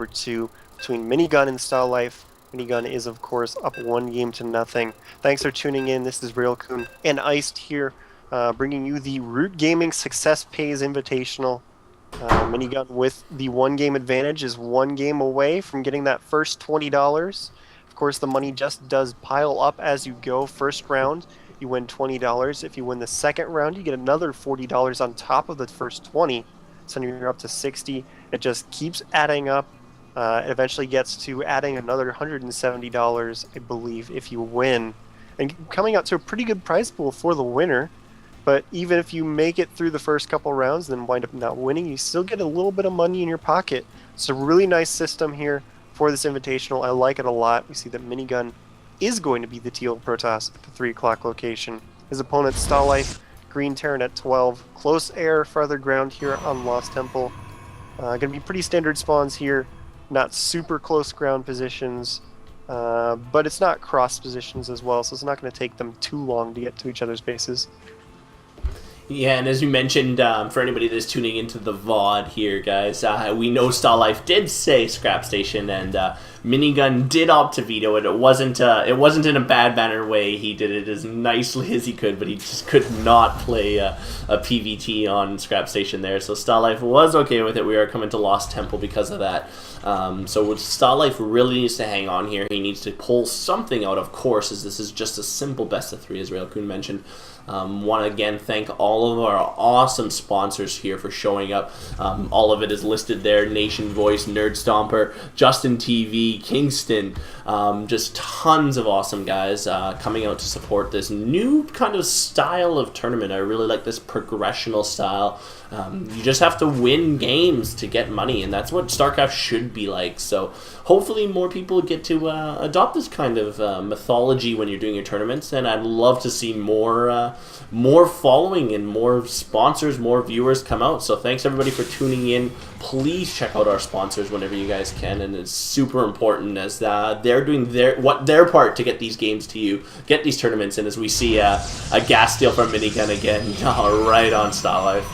number 2 between Minigun and Stalife. Minigun is, of course, up 1-0. Thanks for tuning in. This is Railcoon and Iced here, bringing you the Root Gaming Success Pays Invitational. Minigun with the 1-game advantage is 1 game away from getting that first $20. Of course, the money just does pile up as you go. First round, you win $20. If you win the second round, you get another $40 on top of the first 20. So you're up to 60. It just keeps adding up. It eventually gets to adding another $170, I believe, if you win. And coming out to a pretty good prize pool for the winner. But even if you make it through the first couple rounds and then wind up not winning, you still get a little bit of money in your pocket. It's a really nice system here for this invitational. I like it a lot. We see that Minigun is going to be the teal Protoss at the 3 o'clock location. His opponent, Col.Stalife, green Terran at 12. Close air, farther ground here on Lost Temple. Going to be pretty standard spawns here. Not super close ground positions, but it's not cross positions as well, so it's not going to take them too long to get to each other's bases. Yeah, and as you mentioned, for anybody that's tuning into the VOD here, guys, we know Col.Stalife did say Scrap Station, and Minigun did opt to veto it. It wasn't in a bad manner way. He did it as nicely as he could, but he just could not play a PVT on Scrap Station there. So Col.Stalife was okay with it. We are coming to Lost Temple because of that. So Col.Stalife really needs to hang on here. He needs to pull something out, of course, as this is just a simple best of 3, as Railcoon mentioned. Want to again thank all of our awesome sponsors here for showing up. All of it is listed there: Nation Voice, Nerd Stomper, Justin TV, Kingston. Just tons of awesome guys coming out to support this new kind of style of tournament. I really like this progressional style. You just have to win games to get money, and that's what StarCraft should be like. So hopefully more people get to adopt this kind of mythology when you're doing your tournaments, and I'd love to see more following and more sponsors, more viewers come out. So thanks everybody for tuning in. Please check out our sponsors whenever you guys can, and it's super important as they're doing their part to get these games to you, get these tournaments, and as we see a gas steal from Minigun again, right on Col.Stalife.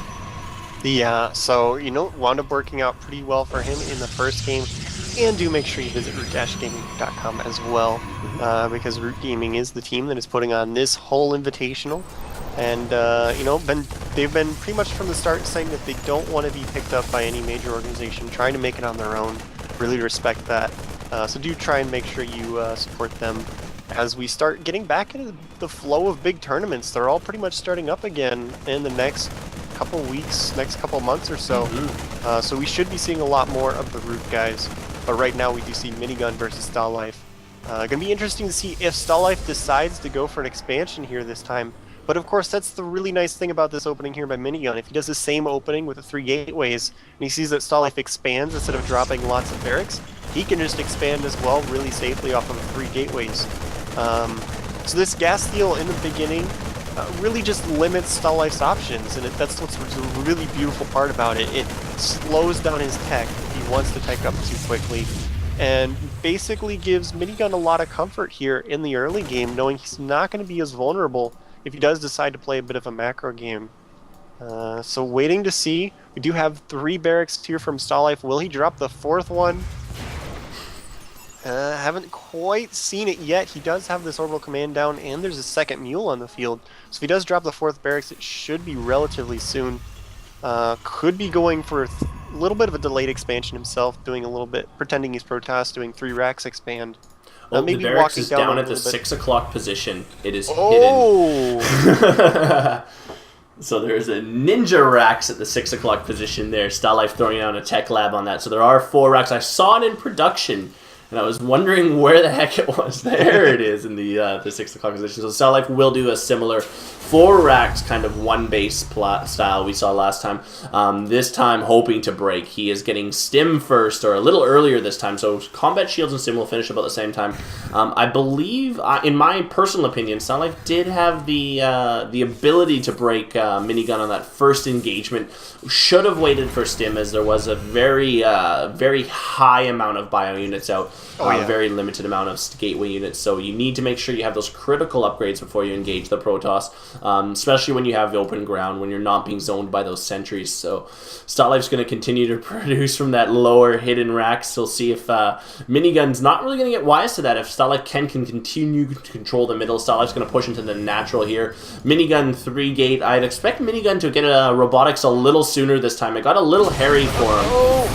Yeah, so, wound up working out pretty well for him in the first game. And do make sure you visit Root-Gaming.com as well, because Root Gaming is the team that is putting on this whole invitational. And, they've been pretty much from the start saying that they don't want to be picked up by any major organization, trying to make it on their own. Really respect that. So do try and make sure you support them as we start getting back into the flow of big tournaments. They're all pretty much starting up again in the next couple weeks, next couple months or so. So we should be seeing a lot more of the Root guys. But right now we do see Minigun versus Col.Stalife. Gonna be interesting to see if Col.Stalife decides to go for an expansion here this time. But of course, that's the really nice thing about this opening here by Minigun. If he does the same opening with the 3 gateways, and he sees that Col.Stalife expands instead of dropping lots of barracks, he can just expand as well really safely off of the 3 gateways. So this gas steal in the beginning really just limits Col.Stalife's options, and that's what's a really beautiful part about it. It slows down his tech if he wants to tech up too quickly, and basically gives Minigun a lot of comfort here in the early game, knowing he's not going to be as vulnerable if he does decide to play a bit of a macro game. So waiting to see. We do have 3 barracks here from Col.Stalife. Will he drop the 4th one? Haven't quite seen it yet. He does have this orbital command down, and there's a 2nd mule on the field. So if he does drop the 4th barracks, it should be relatively soon. Could be going for a little bit of a delayed expansion himself, doing a little bit, pretending he's Protoss, doing 3 racks expand. Maybe the barracks is down at the 6 o'clock position. It is hidden. So there's a ninja racks at the 6 o'clock position there. Col.Stalife throwing out a tech lab on that. So there are 4 racks. I saw it in production, and I was wondering where the heck it was. There it is in the 6 o'clock position. So Col.Stalife will do a similar 4 racks kind of 1 base style we saw last time. This time hoping to break. He is getting stim first, or a little earlier this time. So combat shields and stim will finish about the same time. I believe, in my personal opinion, Col.Stalife did have the ability to break Minigun on that first engagement. Should have waited for stim, as there was a very high amount of bio units out. Oh, yeah. Very limited amount of gateway units, so you need to make sure you have those critical upgrades before you engage the Protoss, especially when you have open ground, when you're not being zoned by those sentries. So StarLife's going to continue to produce from that lower hidden racks. So we'll see if Minigun's not really going to get wise to that. If StarLife can continue to control the middle, StarLife's going to push into the natural here. Minigun 3-gate. I'd expect Minigun to get robotics a little sooner this time. It got a little hairy for him,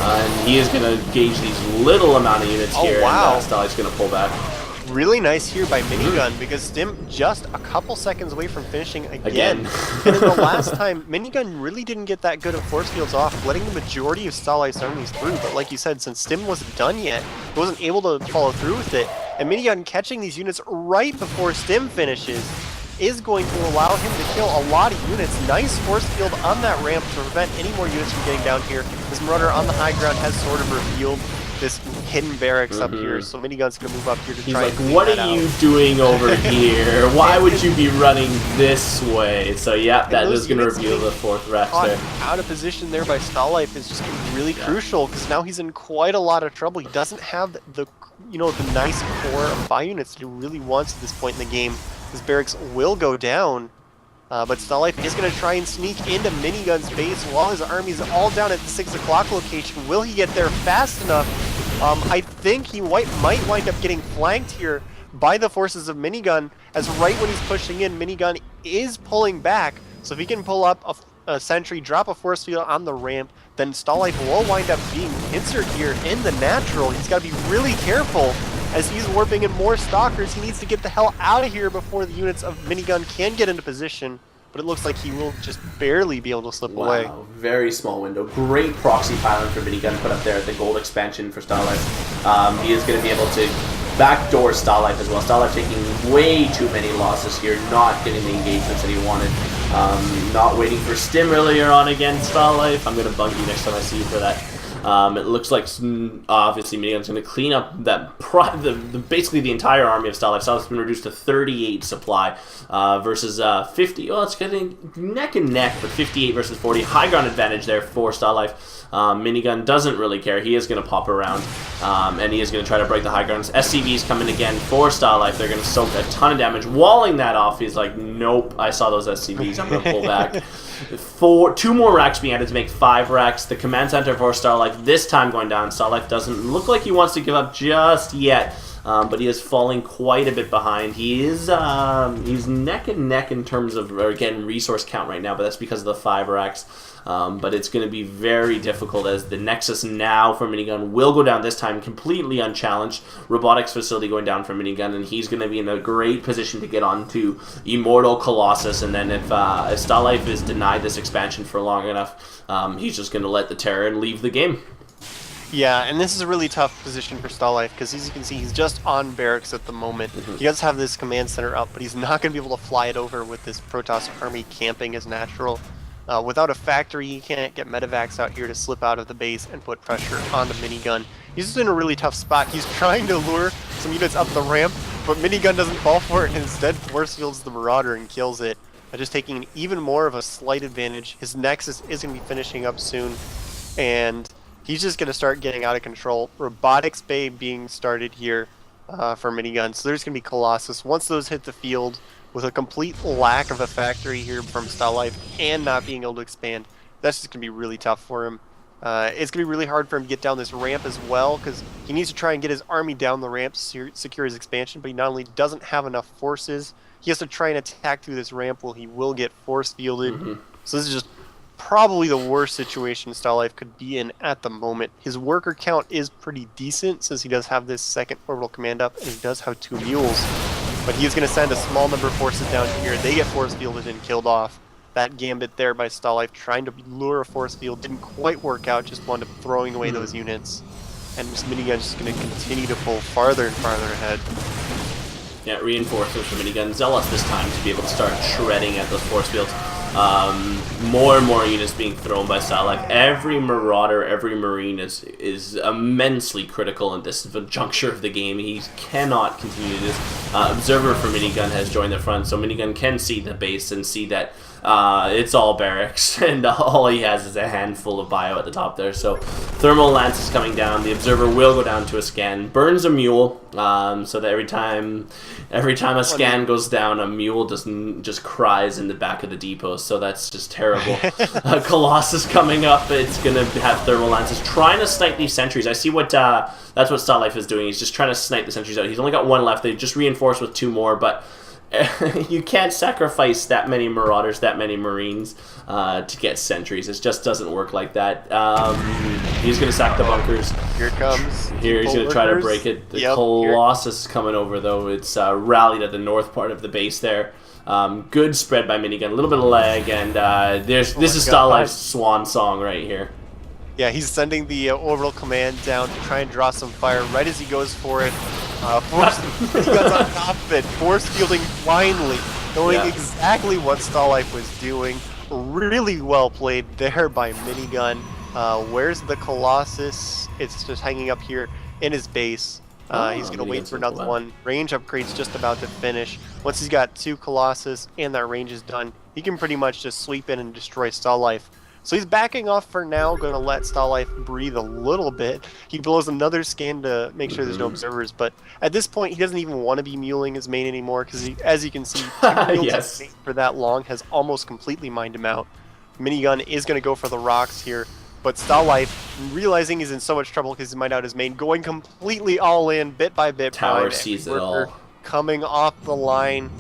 and he is going to gauge these little amount of units here. Wow. And StarLife's going to pull back. Really nice here by Minigun, because Stim just a couple seconds away from finishing again. And in the last time, Minigun really didn't get that good of force fields off, letting the majority of SPI's armies through. But like you said, since Stim wasn't done yet, he wasn't able to follow through with it. And Minigun catching these units right before Stim finishes is going to allow him to kill a lot of units. Nice force field on that ramp to prevent any more units from getting down here. This Marauder on the high ground has sort of revealed this hidden barracks up here, so Minigun's gonna move up here to try and clean what that are out. you doing over here? Why would you be running this way? So yeah, that is gonna reveal the fourth racks there. Out of position there by SPIlife is just gonna be really crucial, because now he's in quite a lot of trouble. He doesn't have the the nice core of 5 units that he really wants at this point in the game. His barracks will go down, but SPIlife is going to try and sneak into Minigun's base while his army's all down at the 6 o'clock location. Will he get there fast enough? I think he might wind up getting flanked here by the forces of Minigun, as right when he's pushing in, Minigun is pulling back. So if he can pull up a sentry, drop a force field on the ramp, then SPIlife will wind up being pincered here in the natural. He's got to be really careful as he's warping in more stalkers. He needs to get the hell out of here before the units of Minigun can get into position. But it looks like he will just barely be able to slip away. Very small window. Great proxy pylon for Minigun put up there at the gold expansion for SPIlife. He is going to be able to backdoor SPIlife as well. SPIlife taking way too many losses here, not getting the engagements that he wanted. Not waiting for Stim earlier on against SPIlife. I'm going to bug you next time I see you for that. It looks like obviously Minigun's going to clean up that basically the entire army of SPIlife. SPIlife's been reduced to 38 supply versus 50. Oh, it's getting neck and neck, but 58 versus 40. High ground advantage there for SPIlife. Minigun doesn't really care. He is going to pop around, and he is going to try to break the high grounds. SCVs coming again for SPIlife. They're going to soak a ton of damage. Walling that off, he's like, nope, I saw those SCVs. I'm going to pull back. 2 more racks being added to make 5 racks. The command center for SPIlife this time going down. SPIlife doesn't look like he wants to give up just yet. But he is falling quite a bit behind. He is he's neck and neck in terms of, again, resource count right now, but that's because of the 5 racks. But it's going to be very difficult as the Nexus now for Minigun will go down this time completely unchallenged. Robotics facility going down for Minigun, and he's going to be in a great position to get on to Immortal Colossus. And then if SPIlife is denied this expansion for long enough, he's just going to let the Terran leave the game. Yeah, and this is a really tough position for SPIlife, because as you can see, he's just on barracks at the moment. He does have this command center up, but he's not going to be able to fly it over with this Protoss army camping as natural. Without a factory, he can't get medevacs out here to slip out of the base and put pressure on the Minigun. He's just in a really tough spot. He's trying to lure some units up the ramp, but Minigun doesn't fall for it, and instead force fields the Marauder and kills it, just taking even more of a slight advantage. His Nexus is going to be finishing up soon, and he's just going to start getting out of control. Robotics Bay being started here for Minigun. So there's going to be Colossus. Once those hit the field, with a complete lack of a factory here from SPIlife and not being able to expand, that's just going to be really tough for him. It's going to be really hard for him to get down this ramp as well, because he needs to try and get his army down the ramp to secure his expansion, but he not only doesn't have enough forces, he has to try and attack through this ramp while he will get force fielded. So this is just probably the worst situation SPIlife could be in at the moment. His worker count is pretty decent since he does have this second orbital command up, and he does have 2 mules. But he is going to send a small number of forces down here. They get force fielded and killed off. That gambit there by SPIlife trying to lure a force field didn't quite work out, just wound up throwing away those units. And this Minigun's just going to continue to pull farther and farther ahead. Yeah, reinforcements for Minigun. Zealous this time to be able to start shredding at those force fields. More and more units being thrown by SPIlife. Every Marauder, every Marine is immensely critical in this juncture of the game. He cannot continue this. Observer for Minigun has joined the front, so Minigun can see the base and see that it's all barracks, and all he has is a handful of bio at the top there. So Thermal Lance is coming down. The Observer will go down to a scan. Burns a Mule, so that every time a scan goes down, a Mule just cries in the back of the depot. So that's just terrible. Colossus coming up. It's going to have Thermal Lances trying to snipe these sentries. I see what that's what Col.Stalife is doing. He's just trying to snipe the sentries out. He's only got one left. They just reinforced with 2 more, but you can't sacrifice that many Marauders, that many Marines to get sentries. It just doesn't work like that. He's going to sack the bunkers. Here it comes. Here he's going to try to break it. The Colossus is coming over, though. It's rallied at the north part of the base there. Good spread by Minigun. A little bit of lag, and this is Col.Stalife's swan song right here. Yeah, he's sending the orbital command down to try and draw some fire right as he goes for it. Minigun's on top of it, force fielding blindly, knowing exactly what Col.Stalife was doing. Really well played there by Minigun. Where's the Colossus? It's just hanging up here in his base. He's going to wait for another one. Range upgrade's just about to finish. Once he's got 2 Colossus and that range is done, he can pretty much just sweep in and destroy Col.Stalife. So he's backing off for now, going to let Col.Stalife breathe a little bit. He blows another scan to make sure there's no observers, but at this point he doesn't even want to be muling his main anymore, because as you can see, yes. for that long has almost completely mined him out. Minigun is going to go for the rocks here, but Col.Stalife, realizing he's in so much trouble because he's mined out his main, going completely all in, bit by bit. Tower sees it all. Coming off the line.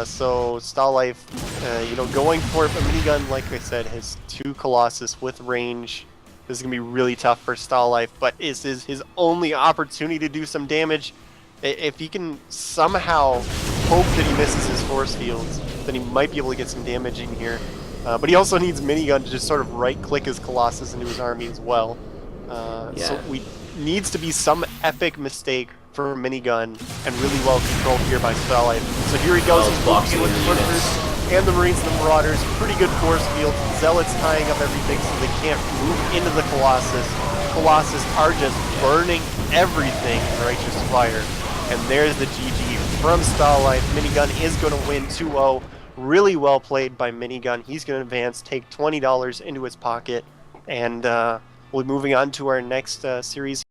So Col.Stalife, going for it, but Minigun, like I said, has 2 Colossus with range. This is going to be really tough for Col.Stalife, but this is his only opportunity to do some damage. If he can somehow hope that he misses his force fields, then he might be able to get some damage in here. But he also needs Minigun to just sort of right-click his Colossus into his army as well. So needs to be some epic mistake for Minigun, and really well controlled here by Col.Stalife. So here he goes, he's blocking with the Workers and the Marines and the Marauders. Pretty good force field. Zealots tying up everything so they can't move into the Colossus. Colossus are just burning everything in Righteous Fire. And there's the GG from Col.Stalife. Minigun is going to win 2-0. Really well played by Minigun. He's going to advance, take $20 into his pocket, and we'll be moving on to our next series